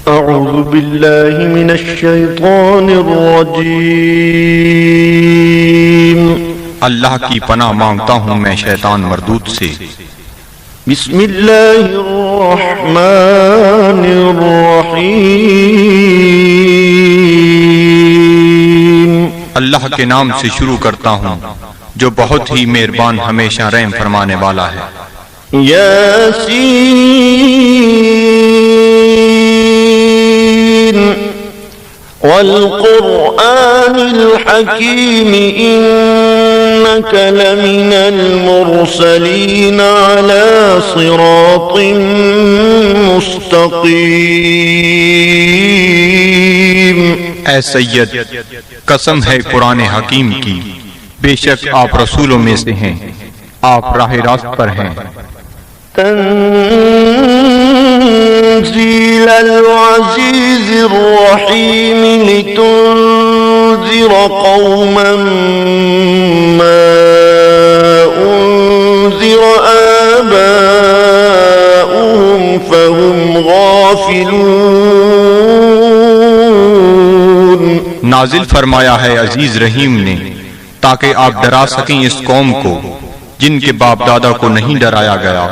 اعوذ باللہ من الشیطان الرجیم اللہ کی پناہ مانگتا ہوں میں شیطان مردود سے۔ بسم اللہ الرحمن الرحیم اللہ کے نام سے شروع کرتا ہوں جو بہت ہی مہربان ہمیشہ رحم فرمانے والا ہے۔ یاسین والقرآن الحکیم انک لمن المرسلین علی صراط مستقیم۔ اے سید، قسم ہے قرآن حکیم کی، بے شک آپ رسولوں میں سے ہیں، آپ راہ راست پر ہیں۔ تنزیل العزیز الرحیم لتنذر قوما ما انذر آباؤهم فهم غافلون۔ نازل فرمایا ہے عزیز رحیم نے تاکہ آپ ڈرا سکیں اس قوم کو جن کے باپ دادا کو نہیں ڈرایا گیا،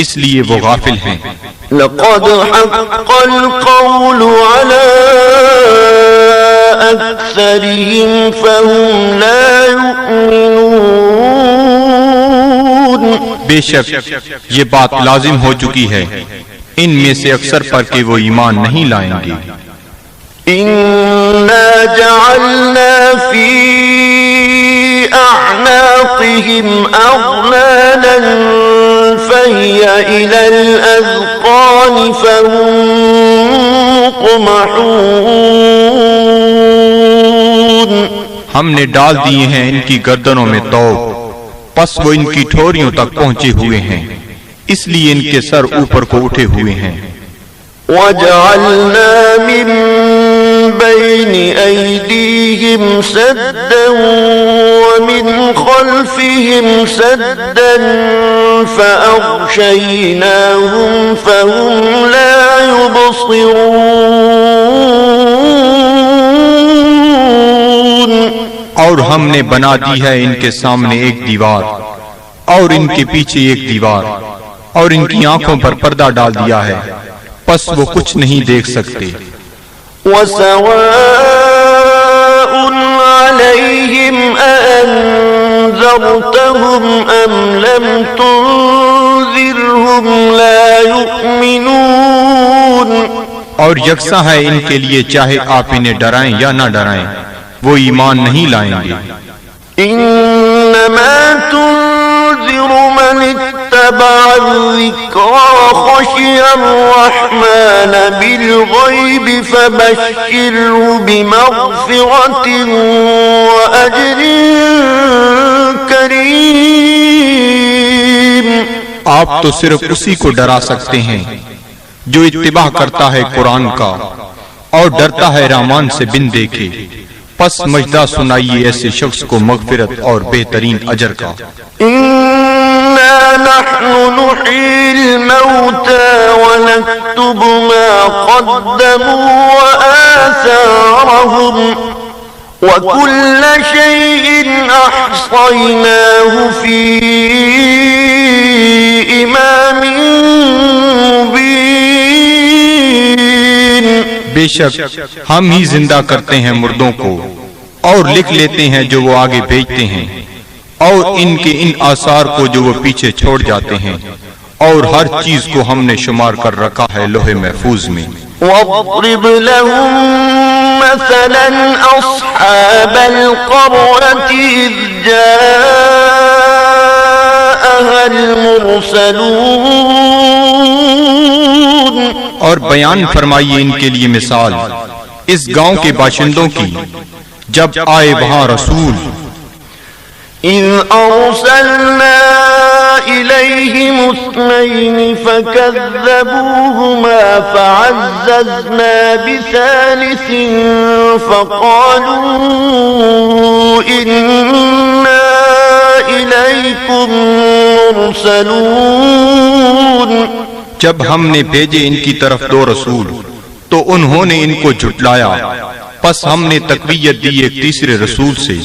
اس لیے وہ غافل ہیں۔ لقد حق القول على أكثرهم فهم لا يؤمنون۔ بے شک یہ بات لازم ہو چکی ہے ان میں سے اکثر پر کہ وہ ایمان نہیں لائیں گے۔ إنا جعلنا في أعناقهم أغلالا فهي إلى الأذقان فهم مقمحون۔ ہم نے ڈال دیے ہیں ان کی گردنوں میں طوق، پس وہ ان کی ٹھوریوں تک پہنچے ہوئے ہیں، اس لیے ان کے سر اوپر کو اٹھے ہوئے ہیں۔ وَجَعَلْنَا مِن بَيْنِ أَيْدِيهِمْ سَدًّا وَمِنْ خَلْفِهِمْ سَدًّا فَأَغْشَيْنَاهُمْ فَهُمْ لَا يُبْصِرُونَ۔ اور ہم نے بنا دی ہے ان کے سامنے ایک دیوار اور ان کے پیچھے ایک دیوار، اور ان کی آنکھوں پر پردہ ڈال دیا ہے، پس وہ کچھ نہیں دیکھ سکتے۔ وَسَوَاءٌ عَلَيْهِمْ أَأَنذَرْتَهُمْ أَمْ لَمْ تُنذِرْهُمْ لَا يُؤْمِنُونَ۔ اور یکساں ہے ان کے لیے چاہے آپ انہیں ڈرائیں یا نہ ڈرائیں، وہ ایمان نہیں لائیں گے۔ إِنَّمَا تُنذِرُ مَنِ اتَّبَعَ الذِّكْرَ وَخَشِيَ الرَّحْمَنَ بِالْغَيْبِ فَبَشِّرْهُ بِمَغْفِرَةٍ وَأَجْرٍ كَرِيمٍ۔ آپ تو صرف اسی کو ڈرا سکتے ہیں جو اتباع کرتا ہے قرآن کا اور ڈرتا ہے رحمان سے بن دیکھے، پس مجدہ سنائیے ایسے شخص کو مغفرت اور بہترین اجر کا۔ إِنَّا نَحْنُ نُحْيِي الْمَوْتَى وَنَكْتُبُ مَا قَدَّمُوا وَآثَارَهُمْ وَكُلَّ شَيْءٍ أَحْصَيْنَاهُ فِي إِمَامٍ مُبِينٍ۔ بے شک ہم ہی زندہ کرتے ہیں مردوں کو اور لکھ لیتے ہیں جو وہ آگے بھیجتے ہیں، اور ان کے ان آثار کو جو وہ پیچھے چھوڑ جاتے ہیں، اور ہر چیز کو ہم نے شمار کر رکھا ہے لوح محفوظ میں۔ وَاضْرِبْ لَهُم مَّثَلًا أَصْحَابَ الْقَرْيَةِ إِذْ جَاءَهَا الْمُرْسَلُونَ۔ اور بیان فرمائیے ان کے لیے مثال اس گاؤں کے باشندوں کی جب آئے وہاں رسول۔ إِذْ أَرْسَلْنَا إِلَيْهِمُ اثْنَيْنِ فَكَذَّبُوهُمَا فَعَزَّزْنَا بِثَالِثٍ فَقَالُوا إِنَّا إِلَيْكُمْ مُرْسَلُونَ۔ جب ہم نے بھیجے ان کی طرف دو رسول تو انہوں نے ان کو جھٹلایا، پس ہم نے تقویت دی ایک تیسرے رسول سے،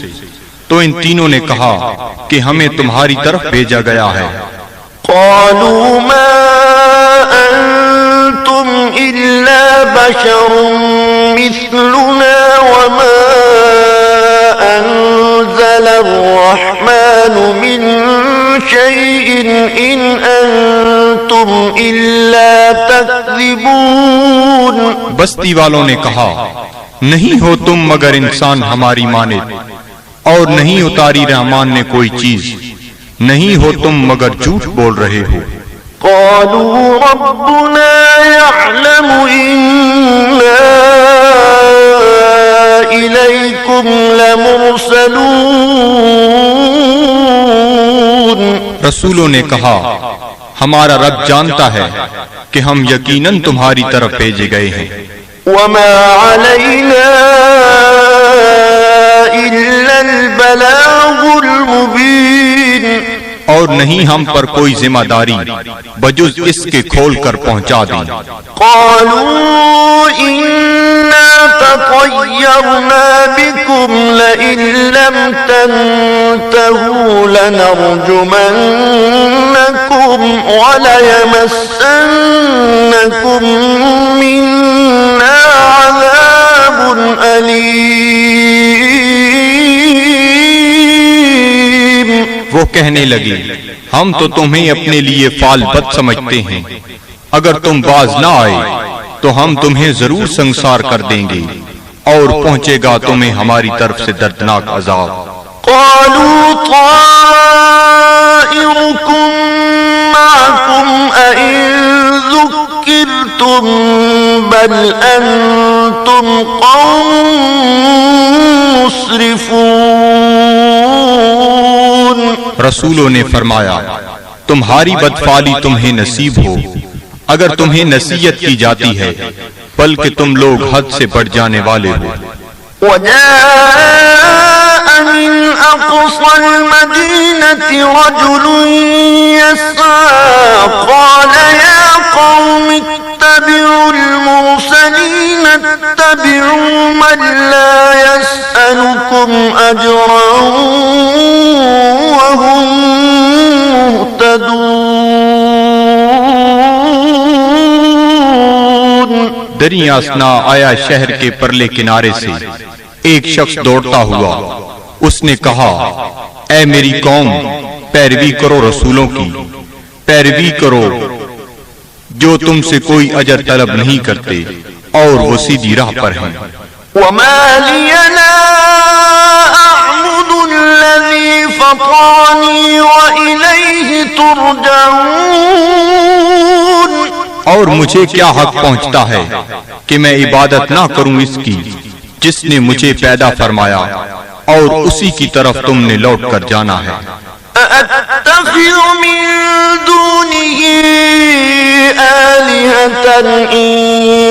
تو ان تینوں نے کہا کہ ہمیں تمہاری طرف بھیجا گیا ہے۔ قالوا ما أنتم إلا بشر مثلنا وما أنزل الرحمن من شيء إن أنتم إلا تكذبون۔ بستی والوں نے کہا، نہیں ہو تم مگر انسان ہماری مانند، اور نہیں اتاری رحمان نے کوئی چیز، نہیں ہو تم مگر جھوٹ بول رہے ہو۔ قالوا ربنا يعلم إنا إليكم لمرسلون۔ رسولوں نے کہا، ہمارا رب جانتا ہے کہ ہم یقیناً تمہاری طرف بھیجے گئے ہیں۔ وما علينا إلا البلاغ المبين۔ اور نہیں ہم پر کوئی ذمہ داری بجز اس کے کھول کر پہنچا دیں۔ قالوا إنا تطيرنا بكم لئن لم تنتهوا لنرجمنكم وليمسنكم منا عذاب أليم۔ وہ کہنے لگی، ہم تو تمہیں اپنے لیے فال بد سمجھتے ہیں، اگر تم باز نہ آئے تو ہم تمہیں ضرور سنسار کر دیں گے، اور پہنچے گا تمہیں ہماری طرف سے دردناک عذاب۔ قالوا طائركم معكم أئن ذكرتم بل أنتم قوم مسرفون۔ رسولوں نے فرمایا، تمہاری بدفعلی تمہیں نصیب ہو اگر تمہیں نصیحت کی جاتی ہے، بلکہ تم لوگ حد سے بڑھ جانے والے ہو۔ وجاء من أقصى المدينة رجل يسعى قال يا قوم اتبعوا المرسلين اتبعوا من لا يسألكم أجرا وهم مهتدون۔ دریا اثنا آیا شہر کے پرلے کنارے سے ایک شخص دوڑتا ہوا، اس نے کہا، اے میری قوم، پیروی کرو رسولوں کی، پیروی کرو جو تم سے کوئی اجر طلب نہیں کرتے اور وہ سیدھی راہ پر ہیں۔ وما لي لا أعبد الذي فطرني وإليه ترجعون۔ اور مجھے کیا حق پہنچتا ہے کہ میں عبادت نہ کروں اس کی جس نے مجھے پیدا فرمایا اور اسی کی طرف تم نے لوٹ کر جانا ہے۔ أأتخذ من دونه آلهة إن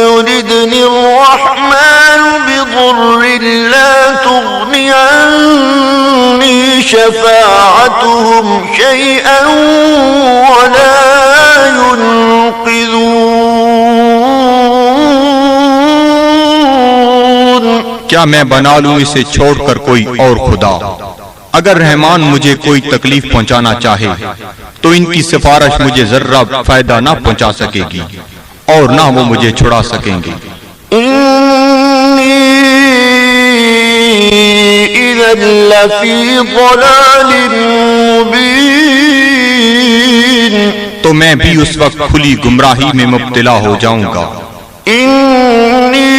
يردني الرحمن بضر لا تغني عني شفاعتهم شيئا ولا ينقذون۔ کیا میں بنا لوں اسے چھوڑ کر کوئی اور خدا؟ اگر رحمان مجھے کوئی تکلیف پہنچانا چاہے تو ان کی سفارش مجھے ذرہ فائدہ نہ پہنچا سکے گی اور نہ وہ مجھے چھڑا سکیں گے۔ إني إذا لفي ضلال مبين۔ تو میں بھی اس وقت کھلی گمراہی میں مبتلا ہو جاؤں گا۔ إني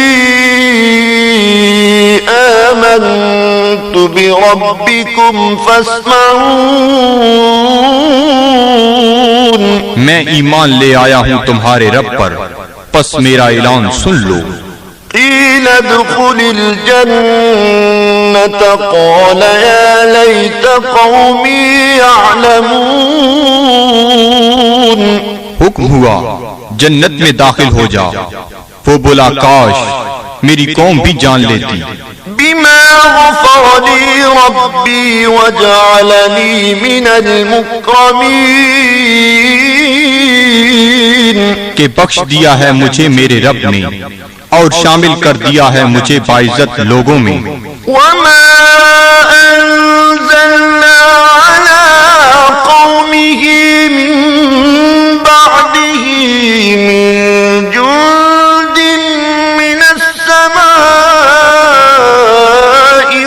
آمنت بربكم فاسمعون۔ میں ایمان لے آیا ہوں تمہارے رب پر، پس میرا اعلان سن لو۔ قيل ادخل الجنة قال يا ليت قومي يعلمون۔ حکم ہوا جنت میں داخل ہو جا، وہ بولا کاش میری قوم بھی جان لیتی۔ بما غفر لي ربي وجعلني من المكرمين۔ کہ بخش دیا ہے مجھے میرے رب نے اور شامل کر دیا ہے مجھے باعزت لوگوں میں۔ وما أنزلنا على قومه من بعده من جند من السماء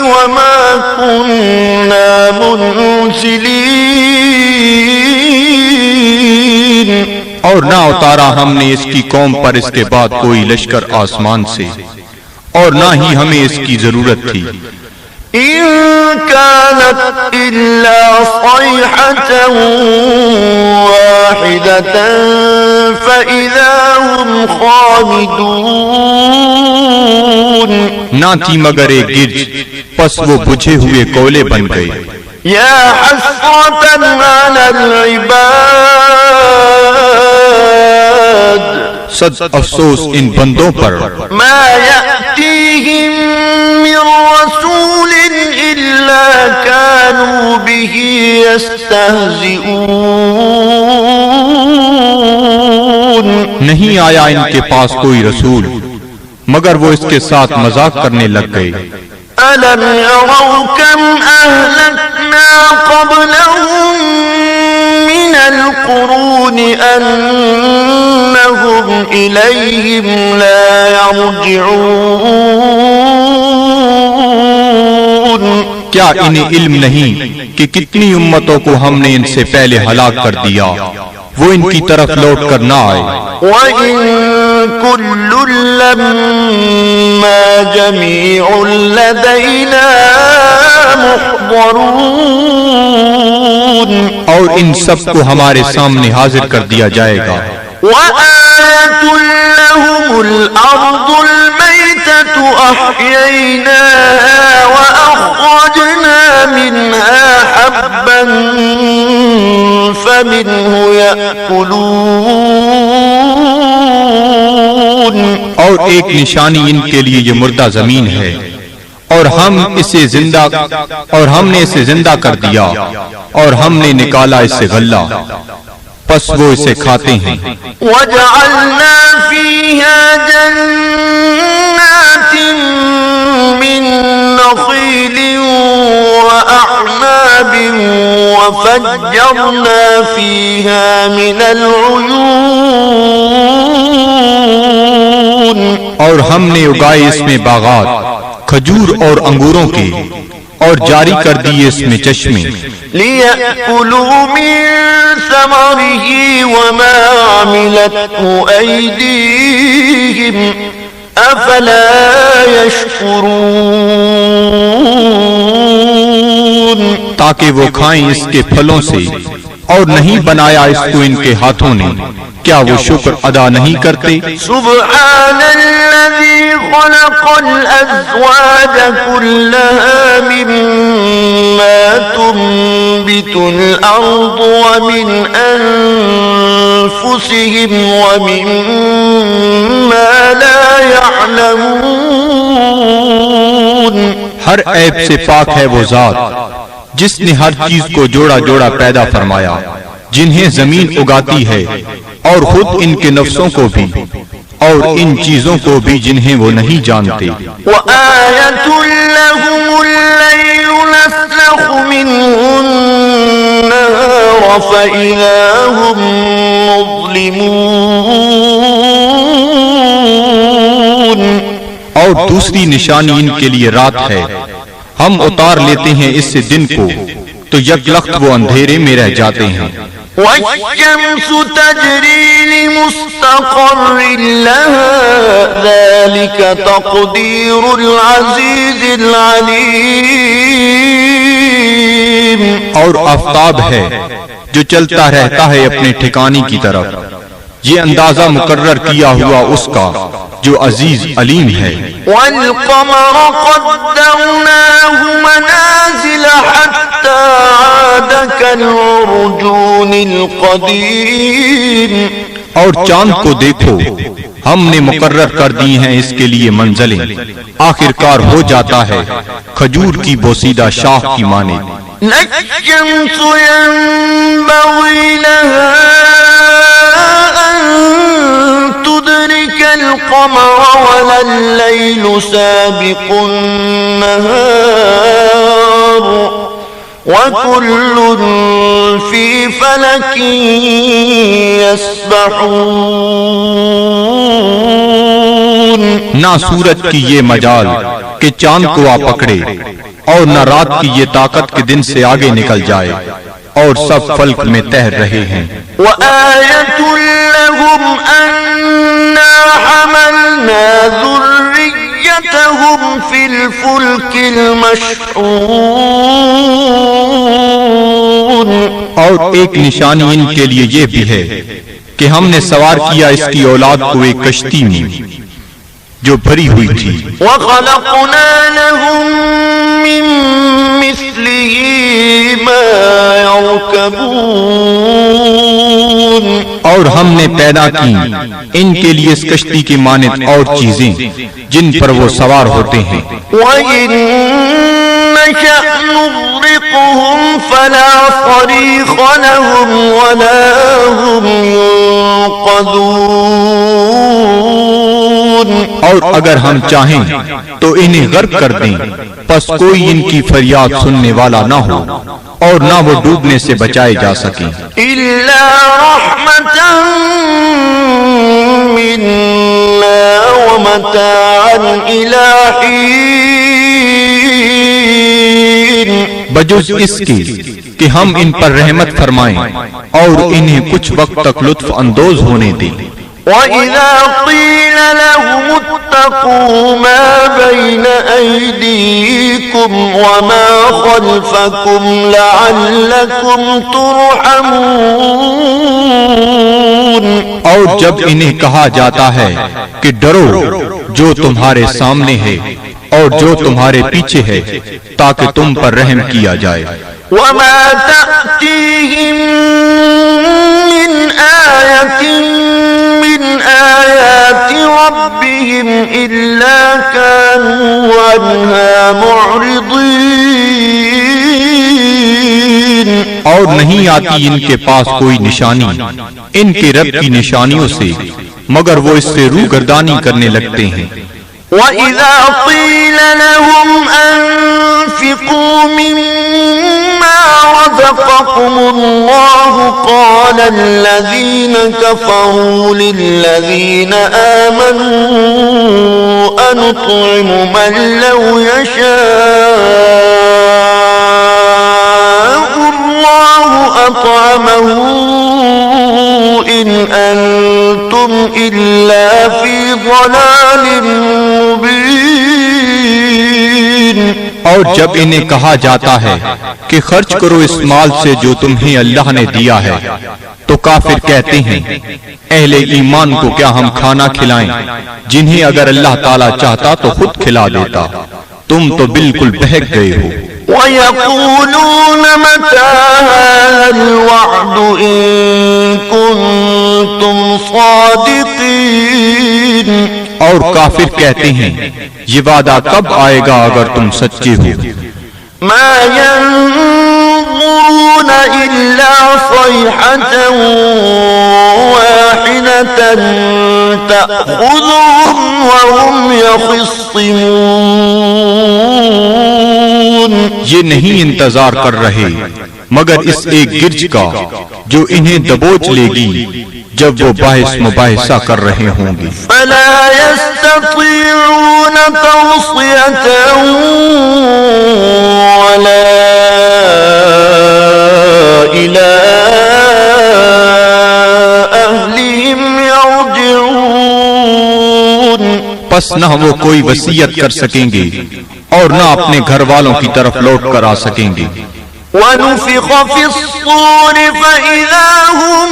وما كنا منزلين، اور نہ اتارا ہم نے اس کی قوم پر اس کے بعد کوئی لشکر آسمان سے، اور نہ ہی ہمیں اس کی ضرورت تھی۔ إن كانت إلا صيحة واحدة فإذا هم خامدون، نہ تھی مگر ایک گرج، پس وہ بجھے ہوئے کولے بن گئے۔ يا حسرة على العباد، صد افسوس ان بندوں پر، ما يأتيهم من رسول إلا كانوا به يستهزئون، نہیں آیا ان کے پاس کوئی رسول مگر وہ اس کے ساتھ مذاق کرنے لگ گئے۔ ألم يروا كم أهلكنا قبلهم من القرون أنهم إليهم لا يرجعون، کیا انہیں علم نہیں کہ کتنی امتوں کو ہم نے ان سے پہلے ہلاک کر دیا، وہ ان کی طرف لوٹ کر نہ آئے۔ وَإِن كُلٌّ لَّمَّا جَمِيعٌ لَّدَيْنَا مُحْضَرُونَ، اور ان سب کو ہمارے سامنے حاضر کر دیا جائے گا۔ وَآيَةٌ لَّهُمُ الْأَرْضُ الْمَيْتَةُ أَحْيَيْنَاهَا وَأَخْرَجْنَا مِنْهَا حَبًّا فَمِنْهُ يَأْكُلُونَ، اور ایک نشانی ان کے لیے یہ مردہ زمین ہے، اور ہم نے اسے زندہ کر دیا، اور ہم نے نکالا اس سے غلہ، پس وہ اسے کھاتے ہیں۔ وَجَعَلْنَا فِيهَا جَنَّاتٍ مِّن نَّخِيلٍ وَأَعْنَابٍ وَفَجَّرْنَا فِيهَا مِنَ الْعُيُونِ، اور ہم نے اگائے اس میں باغات کھجور اور انگوروں کے، اور جاری کر دیے اس میں چشمے، لِيَأْكُلُوا مِن ثَمَرِهِ وَمَا عَمِلَتْهُ أَيْدِيهِمْ أَفَلَا يَشْكُرُونَ، تاکہ وہ کھائیں اس کے پھلوں سے، اور نہیں بنایا اس کو ان کے ہاتھوں نے، کیا وہ شکر ادا نہیں کرتے؟ سبحان الذي خلق الأزواج كلها مما تنبت الأرض ومن أنفسهم ومما لا يعلمون، ہر عیب سے پاک ہے وہ ذات جس نے ہر چیز کو جوڑا جوڑا پیدا فرمایا، جنہیں زمین اگاتی ہے اور خود ان کے نفسوں کو بھی، اور ان چیزوں کو بھی جنہیں وہ نہیں جانتے۔ وَآيَةٌ لَّهُمُ اللَّيْلُ نَسْلَخُ مِنْهُ النَّهَارَ فَإِذَا هُم مُظْلِمُونَ، اور دوسری نشانی ان کے لیے رات ہے، ہم اتار لیتے ہیں اس سے دن کو، تو یک لخت وہ اندھیرے میں رہ جاتے ہیں۔ وَالشَّمْسُ تَجْرِي لِمُسْتَقَرٍّ لَّهَا ذَلِكَ تَقْدِيرُ الْعَزِيزِ الْعَلِيمِ، اور آفتاب ہے جو چلتا رہتا ہے اپنے ٹھکانے کی طرف، یہ اندازہ مقرر کیا ہوا اس کا جو عزیز علیم ہے۔ وَالْقَمَرَ قَدَّرْنَاهُ مَنَازِلَ حَتَّى عَادَ كَالْعُرْجُونِ الْقَدِيمِ، اور چاند کو دیکھو، ہم نے مقرر کر دی ہیں اس کے لیے منزلیں، آخر کار ہو جاتا ہے کھجور کی بوسیدہ شاخ کی مانند۔ لَا الشَّمْسُ يَنبَغِي لَهَا أَن تدرك القمر ولا الليل سابق النهار وكل في فلك يسبحون. نہ سورج کی یہ مجال کہ چاند کو آ پکڑے اور نہ رات کی یہ طاقت کہ دن سے آگے نکل جائے، اور سب فلک میں تیر رہے ہیں. وآية لهم أنا حملنا ذريتهم في الفلك المشحون. اور ایک نشانی ان کے لیے یہ بھی ہے کہ ہم نے سوار کیا اس کی اولاد کو ایک کشتی میں جو بھری ہوئی تھی. وخلقنا لهم من مثله ما يركبون. اور ہم نے پیدا کی ان کے لیے اس کشتی کی مانند اور چیزیں جن پر وہ سوار ہوتے ہیں. وَإِن نَّشَأْ نُغْرِقْهُمْ فَلَا صَرِيخَ لَهُمْ وَلَا هُمْ يُنقَذُونَ. اور اگر ہم چاہیں تو انہیں غرق کر دیں، پس کوئی ان کی فریاد سننے والا نہ ہو اور نہ وہ ڈوبنے سے بچائے جا سکیں. إِلَّا رَحْمَةً مِّنَّا وَمَتَاعًا إِلَىٰ حِينٍ. بجز اس کے کہ ہم ان پر رحمت فرمائیں اور انہیں کچھ وقت تک لطف اندوز ہونے دیں. وَإِذَا قِيلَ لَهُمُ اتَّقُوا مَا بَيْنَ أَيْدِيكُمْ وَمَا خَلْفَكُمْ لَعَلَّكُمْ تُرْحَمُونَ. اور جب انہیں کہا جاتا ہے کہ ڈرو جو تمہارے سامنے ہے اور جو تمہارے پیچھے ہے تاکہ تم پر رحم کیا جائے. وَمَا تَأْتِيهِم مِّنْ آيَةٍ مِّنْ آيَاتِ رَبِّهِمْ إِلَّا كَانُوا عَنْهَا مُعْرِضِينَ. اور نہیں آتی ان کے پاس کوئی نشانی ان کے رب کی نشانیوں سے مگر وہ اس سے روگردانی کرنے لگتے ہیں. وَإِذَا قِيلَ لَهُمْ أَنفِقُوا مِمَّا رَزَقَكُمُ اللَّهُ قَالَ الَّذِينَ كَفَرُوا لِلَّذِينَ آمَنُوا أَنُطْعِمُ مَن لَّوْ يَشَاءُ اللَّهُ أَطْعَمَهُ إِنْ أَنتُمْ إِلَّا فِي ضَلَالٍ مُبِينٍ. اور جب انہیں کہا جاتا ہے کہ خرچ کرو اس مال سے جو تمہیں اللہ نے دیا ہے تو کافر کہتے ہیں اہل ایمان کو کیا ہم کھانا کھلائیں جنہیں اگر اللہ تعالیٰ چاہتا تو خود کھلا دیتا. تم تو بالکل بہک گئے ہو. وَيَقُولُونَ مَتَىٰ هَٰذَا الْوَعْدُ إِن كُنتُمْ صَادِقِينَ. اور کافر کہتے ہیں یہ وعدہ کب آئے گا اگر تم سچے ہو. مَا يَنظُرُونَ إِلَّا صَيْحَةً وَاحِدَةً تَأْخُذُهُمْ وَهُمْ يَخِصِّمُونَ. یہ نہیں انتظار کر رہے مگر اس ایک گرج کا جو انہیں دبوچ لے گی جب وہ باحث مباحثہ کر رہے ہوں گے. فَلَا يَسْتَطِيعُونَ تَوْصِيَةً وَلَا إِلَىٰ أَهْلِهِمْ يَرْجِعُونَ. پس نہ وہ کوئی وصیت کر سکیں گے اور نہ اپنے گھر والوں کی طرف لوٹ کر آ سکیں گے. وَنُفِخَ فِي الصُّورِ فَإِذَا هُم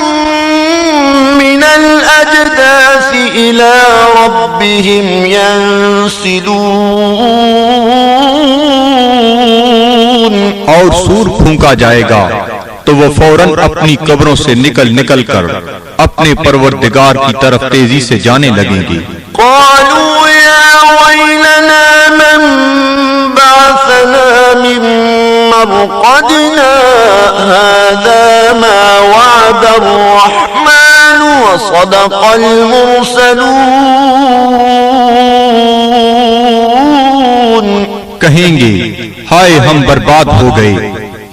مِّنَ الْأَجْدَاثِ إِلَىٰ رَبِّهِمْ يَنسِلُونَ. اور سور پھونکا جائے گا تو وہ فوراً اپنی قبروں سے نکل کر اپنے پروردگار کی طرف تیزی سے جانے لگیں گے. قالوا يا ويلنا من بعثنا من مرقدنا هذا ما وعد الرحمن صدق المرسلون. کہیں گے ہائے ہم برباد ہو گئے،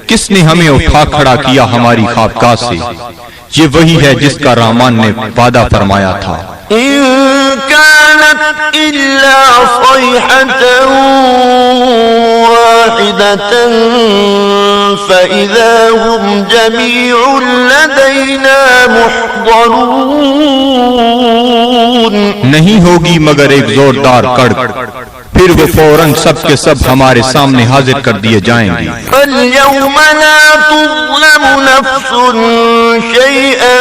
کس نے ہمیں اٹھا کھڑا کیا ہماری خوابگاہ سے؟ یہ وہی ہے جس کا رحمان نے وعدہ فرمایا تھا. إن كانت إلا صيحة واحدة فإذا هم جميع لدينا محضرون. نہیں ہوگی مگر ایک زوردار کڑک، پھر وہ فوراً سب کے سب ہمارے سامنے حاضر کر دیے جائیں گے. فاليوم لا تظلم نفس شيئا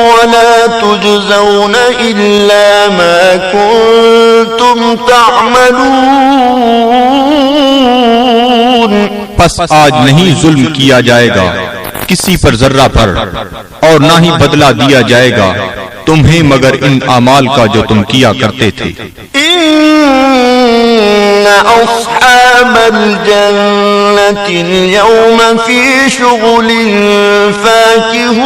ولا تجزون إلا ما كنتم تعملون. پس آج نہیں ظلم کیا جائے گا کسی پر ذرہ پر، اور نہ ہی بدلہ دیا جائے گا تمہیں مگر ان اعمال کا جو تم کیا کرتے تھے. إن أصحاب الجنة اليوم في شغل فاكهون.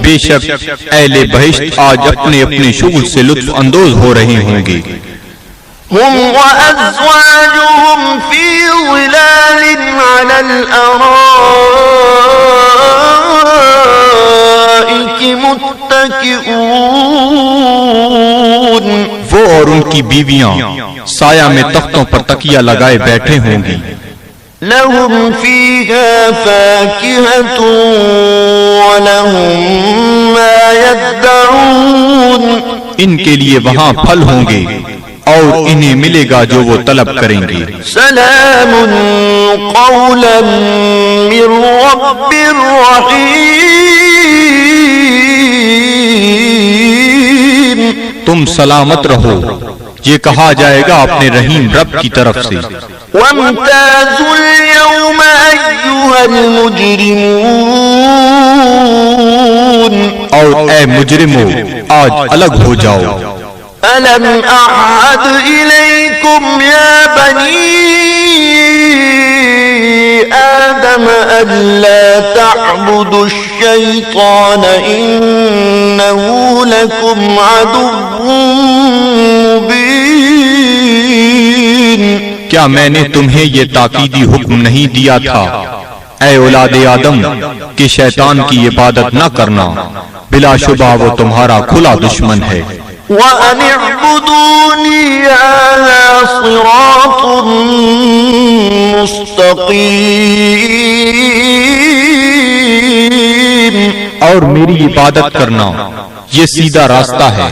بے شک اہل بہشت آج اپنے اپنے شغل سے لطف اندوز ہو رہے ہوں گے. هم وأزواجهم في ظلال على الأرائك متكئون. وہ اور ان کی بیویاں سایہ میں تختوں پر تکیہ لگائے بیٹھے ہوں گی. لهم فيها فاكهة ولهم ما يدعون. ان کے لیے وہاں پھل ہوں گے اور انہیں ملے گا جو وہ طلب کریں گے. سلام قولا من رب رحیم. تم سلامت رہو، یہ کہا جائے گا اپنے رحیم رب کی طرف سے. وامتازوا اليوم أيها المجرمون. اور اے مجرمو آج الگ ہو جاؤ. ألم أعهد إليكم يا بني آدم ألا تعبدوا الشيطان إنه لكم عدو مبين. کیا میں نے تمہیں یہ تاکیدی حکم نہیں دیا تھا اے اولاد آدم کہ شیطان کی عبادت نہ کرنا، بلا شبہ وہ تمہارا کھلا دشمن ہے. وَأَنِ اعْبُدُونِي هَذَا صِرَاطٌ مُسْتَقِيمٌ. اور میری عبادت کرنا یہ سیدھا راستہ ہے.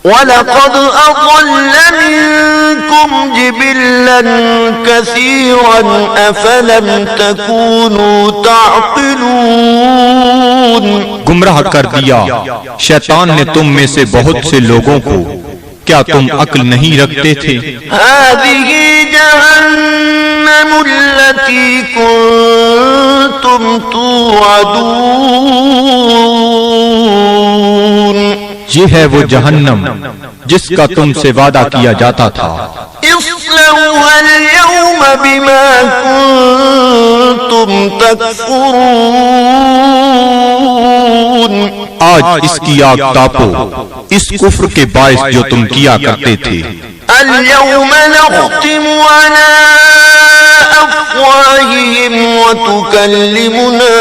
وَلَقَدْ أَضَلَّ مِنكُمْ جِبِلًّا كَثِيرًا أَفَلَمْ تَكُونُوا تَعْقِلُونَ. گمراہ کر دیا شیطان نے تم میں سے بہت سے لوگوں کو، کیا تم عقل نہیں رکھتے تھے؟ هَذِهِ جَهَنَّمُ الَّتِي كُنتُمْ تُوعَدُونَ. یہ ہے وہ جہنم جس کا تم سے وعدہ کیا جاتا تھا. اصلوها اليوم بما كنتم تكفرون. آج اس کی آگ تاپو اس کفر کے باعث جو تم کیا کرتے تھے. اليوم نختم على أفواههم وتكلمنا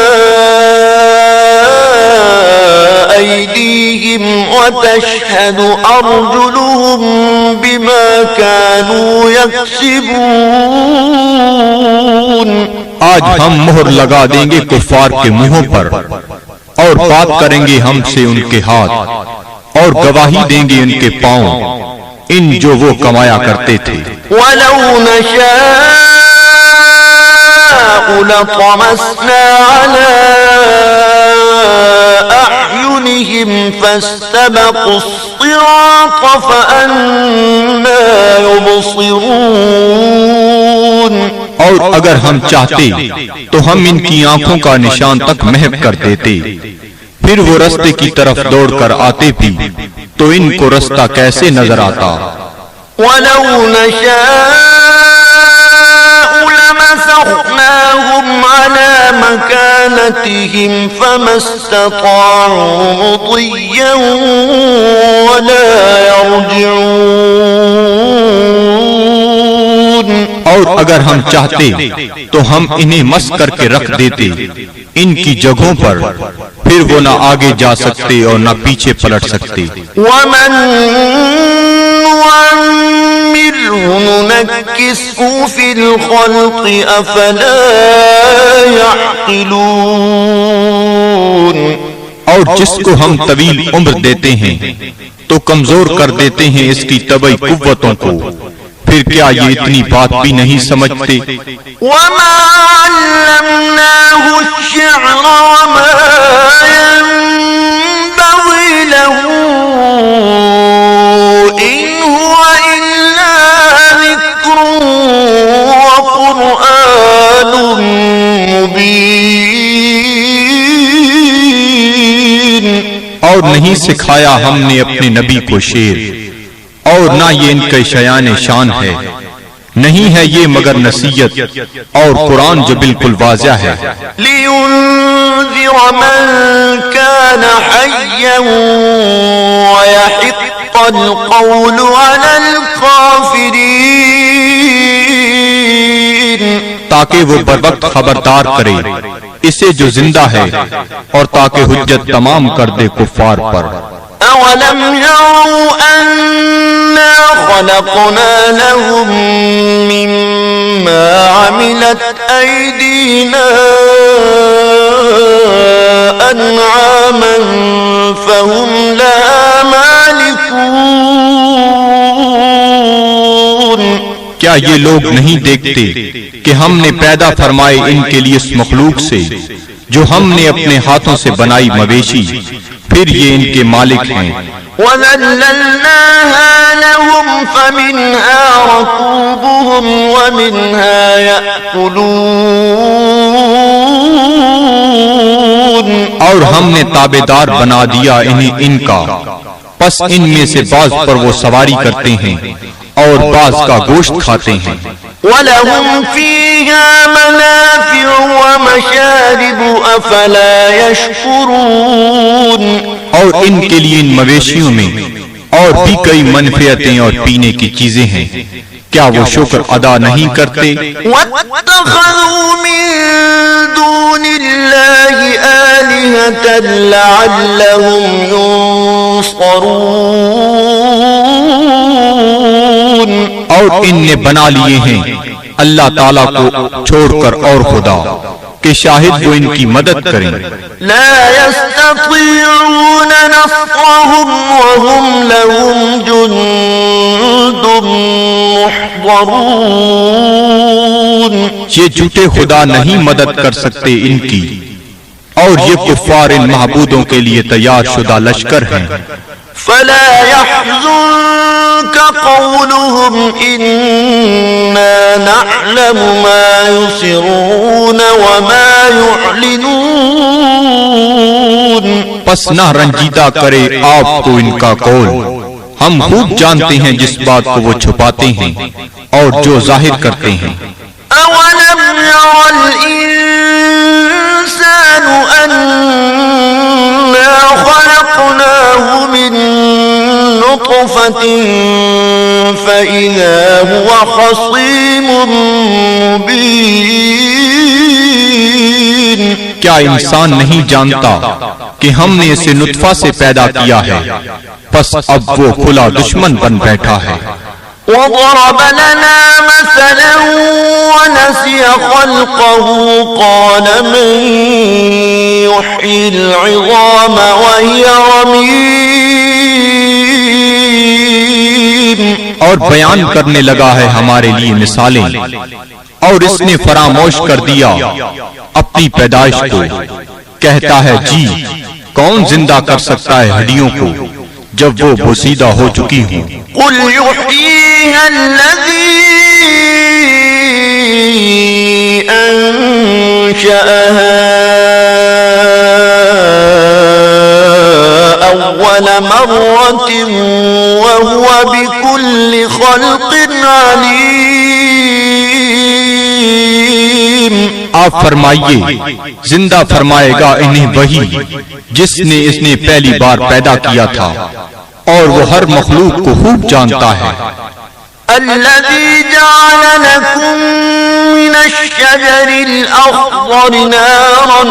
أيديهم وتشهد أرجلهم بما كانوا يكسبون. آج ہم مہر لگا دیں گے کفار کے منہوں پر، اور بات کریں گے ہم سے ان کے ہاتھ، اور گواہی دیں گے ان کے پاؤں ان جو وہ کمایا کرتے تھے. وَلَوْ نَشَاءُ لَطَمَسْنَا عَلَىٰ أَعْيُنِهِمْ فَاسْتَبَقُوا الصِّرَاطَ فَأَنَّىٰ يُبْصِرُونَ. اور اگر ہم چاہتے تو ہم ان کی آنکھوں کا نشان تک محو کر دیتے، پھر وہ رستے کی طرف دوڑ کر آتے بھی تو ان کو رستہ کیسے نظر آتا. وَلَوْ نَشَاءُ لمسخناهم على مكانتهم فما استطاعوا مضيا ولا يرجعون. اور اگر ہم چاہتے تو ہم انہیں مس کر کے رکھ دیتے ان کی جگہوں پر، پھر وہ نہ آگے جا سکتے اور نہ پیچھے پلٹ سکتے. ومن نعمره ننكسه في الخلق افلا يعقلون. اور جس کو ہم طویل عمر دیتے ہیں تو کمزور کر دیتے ہیں اس کی طبعی قوتوں کو، پھر کیا یہ اتنی بات بھی نہیں سمجھتے؟ وما علمناه الشعر وما ينبغي له إن هو إلا ذكر وقرآن مبين. اور نہیں سکھایا ہم نے اپنے نبی کو شعر، اور نہ یہ ان کے شیان شان ہے، نہیں ہے یہ مگر نصیحت اور قرآن جو بالکل واضح ہے. لِيُنذِرَ مَن كَانَ حَيًّا وَيَحِقَّ الْقَوْلُ عَلَى الْكَافِرِينَ. تاکہ وہ بروقت خبردار کرے اسے جو زندہ ہے، اور تاکہ حجت تمام کر دے کفار پر. أَوَلَمْ يَرَوْا أَنَّا خَلَقْنَا لَهُم مِّمَّا عَمِلَتْ أَيْدِينَا أَنْعَامًا فَهُمْ لَهَا مَالِكُونَ. کیا یہ لوگ نہیں دیکھتے کہ ہم نے پیدا فرمائے ان کے لیے اس مخلوق سے جو ہم نے اپنے ہاتھوں سے بنائی مویشی، پھر یہ ان کے مالک ہیں. وَذَلَّلْنَاهَا لَهُمْ فَمِنْهَا رَكُوبُهُمْ وَمِنْهَا يَأْكُلُونَ. اور ہم نے تابعدار بنا دیا انہیں ان کا، پس ان میں سے بعض پر وہ سواری کرتے ہیں اور بعض کا گوشت کھاتے ہیں. وَلَهُمْ فِيهَا مَنَافِعُ وَمَشَارِبُ أَفَلَا يَشْكُرُونَ. اور ان کے لیے ان مویشیوں میں اور بھی کئی منفعتیں اور پینے کی چیزیں ہیں، کیا وہ شکر ادا نہیں کرتے؟ وَاتَّخَذُوا مِن دُونِ اللَّهِ آلِهَةً لَعَلَّهُمْ يُنصَرُونَ. اور ان نے بنا لیے ہیں اللہ تعالیٰ کو چھوڑ کر اور خدا کہ شاہد وہ ان کی مدد کریں. لا يستطيعون نصرهم وهم لهم جند محضرون. یہ جھوٹے خدا نہیں مدد کر سکتے ان کی، اور یہ کفار ان معبودوں کے لیے تیار شدہ لشکر ہیں. فلا يحزنك قولهم إنا نعلم ما يسرون وما يعلنون. پس نہ رنجیدہ کرے آپ کو ان کا قول، ہم خوب جانتے ہیں جس بات کو وہ چھپاتے ہیں اور جو ظاہر کرتے ہیں. أولم ير الإنسان أنا خلقناه من نطفة فإذا هو خصيم مبين. کیا انسان نہیں جانتا کہ ہم نے اسے نطفہ سے پیدا کیا ہے، پس اب وہ کھلا دشمن بن بیٹھا ہے. وضرب لنا مثلا ونسي خلقه قال من يحيي العظام وهي رميم. اور بیان کرنے لگا ہے ہمارے لیے مثالیں، اور اس نے فراموش کر دیا اپنی پیدائش کو. کہتا ہے جی کون زندہ کر سکتا ہے ہڈیوں کو جب وہ بوسیدہ ہو چکی ہوں. قل يحييها الذي أنشأها أول مرة وهو بكل خلق عليم. آپ فرمائیے زندہ فرمائے گا انہیں وہی جس نے اس نے پہلی بار پیدا کیا تھا اور وہ ہر مخلوق کو خوب جانتا ہے۔ الذي جعل لكم من الشجر الأخضر نارا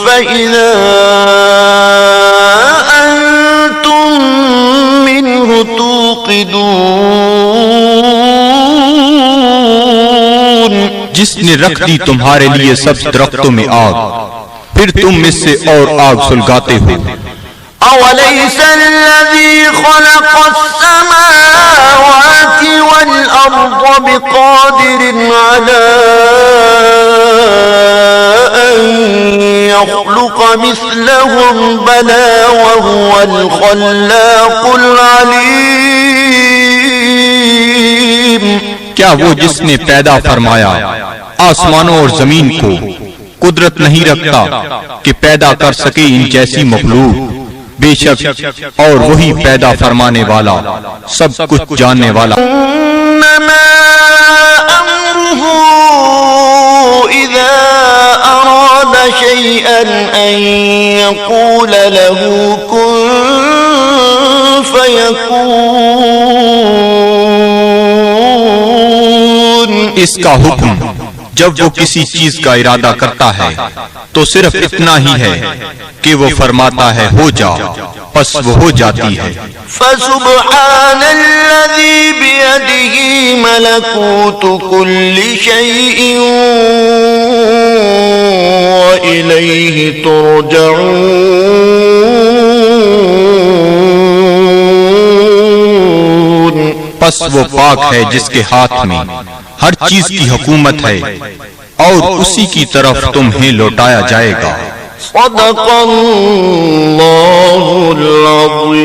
فإذا أنتم منه توقدون، جس نے رکھ دی تمہارے لیے سب درختوں میں آگ، پھر تم اس سے اور آگ سلگاتے ہو۔ أوليس الذي خلق السماوات والأرض بقادر على أن يخلق مثلهم بلى وهو الخلاق العليم؟ کیا وہ جس نے پیدا فرمایا آسمانوں اور زمین کو قدرت نہیں رکھتا کہ پیدا کر سکے ان جیسی مخلوق؟ بے شک اور وہی پیدا فرمانے والا سب کچھ جاننے والا۔ انما امره اذا اراد شيئا ان يقول له كن فيكون، اس کا حکم جب وہ کسی چیز کا ارادہ کرتا ہے تو صرف اتنا ہی ہے کہ وہ فرماتا ہے ہو جا، پس وہ ہو جاتی ہے۔ فسبحان الذي بيده ملكوت كل شيء وإليه ترجعون، پس وہ پاک ہے جس کے ہاتھ میں ہر چیز کی حکومت ہے اور اسی کی طرف تمہیں لوٹایا جائے گا۔ صدق اللہ العظیم۔